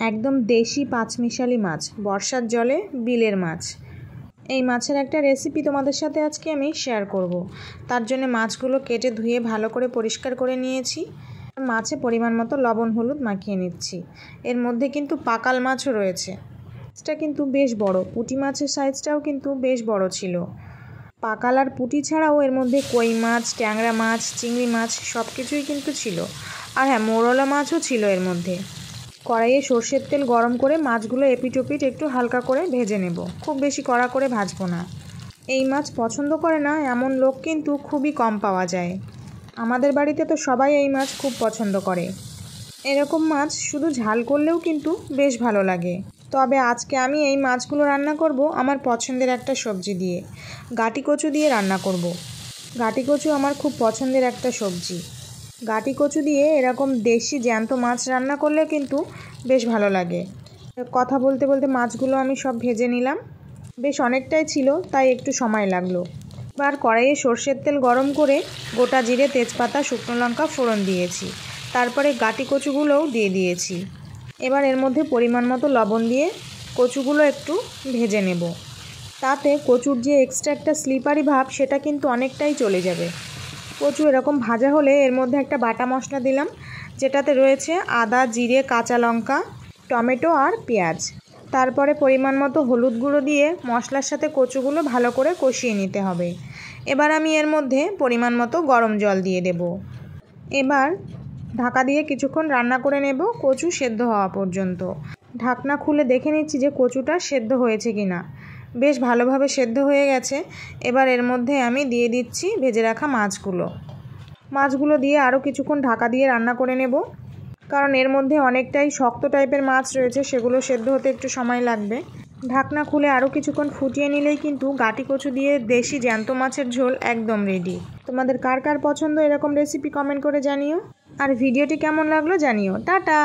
একদম দেশি পাঁচমিশালি মাছ, বর্ষার জলে বিলের মাছ। এই মাছের একটা রেসিপি তোমাদের সাথে আজকে আমি শেয়ার করব। তার জন্য মাছগুলো কেটে ধুয়ে ভালো করে পরিষ্কার করে নিয়েছি। মাছে পরিমাণ মতো লবণ হলুদ মাখিয়ে নিচ্ছি। এর মধ্যে কিন্তু পাকাল মাছও রয়েছে। মাছটা কিন্তু বেশ বড়, পুঁটি মাছের সাইজটাও কিন্তু বেশ বড় ছিল। পাকাল আর পুঁটি ছাড়াও এর মধ্যে কই মাছ, ট্যাংরা মাছ, চিংড়ি মাছ সব কিছুই কিন্তু ছিল। আর হ্যাঁ, মোরলা মাছও ছিল এর মধ্যে। কড়াইয়ে সর্ষের তেল গরম করে মাছগুলো এপিট ওপিট একটু হালকা করে ভেজে নেব, খুব বেশি কড়া করে ভাজবো না। এই মাছ পছন্দ করে না এমন লোক কিন্তু খুবই কম পাওয়া যায়। আমাদের বাড়িতে তো সবাই এই মাছ খুব পছন্দ করে। এরকম মাছ শুধু ঝাল করলেও কিন্তু বেশ ভালো লাগে। তবে আজকে আমি এই মাছগুলো রান্না করব আমার পছন্দের একটা সবজি দিয়ে, গাটি কচু দিয়ে রান্না করব। গাটি কচু আমার খুব পছন্দের একটা সবজি। গাটি কচু দিয়ে এরকম দেশি জ্যান্ত মাছ রান্না করলে কিন্তু বেশ ভালো লাগে। কথা বলতে বলতে মাছগুলো আমি সব ভেজে নিলাম। বেশ অনেকটাই ছিল, তাই একটু সময় লাগলো। এবার কড়াইয়ে সর্ষের তেল গরম করে গোটা জিরে, তেজপাতা, শুকনো লঙ্কা ফোড়ন দিয়েছি। তারপরে গাটি কচুগুলোও দিয়ে দিয়েছি। এবার এর মধ্যে পরিমাণ মতো লবণ দিয়ে কচুগুলো একটু ভেজে নেব। তাতে কচুর যে এক্সট্রা একটা স্লিপারি ভাব সেটা কিন্তু অনেকটাই চলে যাবে। কচু এরকম ভাজা হলে এর মধ্যে একটা বাটা মশলা দিলাম, যেটাতে রয়েছে আদা, জিরে, কাঁচা লঙ্কা, টমেটো আর পেঁয়াজ। তারপরে পরিমাণ মতো হলুদ গুঁড়ো দিয়ে মশলার সাথে কচুগুলো ভালো করে কষিয়ে নিতে হবে। এবার আমি এর মধ্যে পরিমাণ মতো গরম জল দিয়ে দেব। এবার ঢাকা দিয়ে কিছুক্ষণ রান্না করে নেব, কচু সেদ্ধ হওয়া পর্যন্ত। ঢাকনা খুলে দেখে নিচ্ছি যে কচুটা সেদ্ধ হয়েছে কিনা। বেশ ভালোভাবে সেদ্ধ হয়ে গেছে। এবার এর মধ্যে আমি দিয়ে দিচ্ছি ভেজে রাখা মাছগুলো দিয়ে আরও কিছুক্ষণ ঢাকা দিয়ে রান্না করে নেব, কারণ এর মধ্যে অনেকটাই শক্ত টাইপের মাছ রয়েছে, সেগুলো সেদ্ধ হতে একটু সময় লাগবে। ঢাকনা খুলে আরও কিছুক্ষণ ফুটিয়ে নিলেই কিন্তু গাটি কচু দিয়ে দেশি জ্যান্ত মাছের ঝোল একদম রেডি। তোমাদের কার কার পছন্দ এরকম রেসিপি কমেন্ট করে জানিও। আর ভিডিওটি কেমন লাগলো জানিও। টাটা।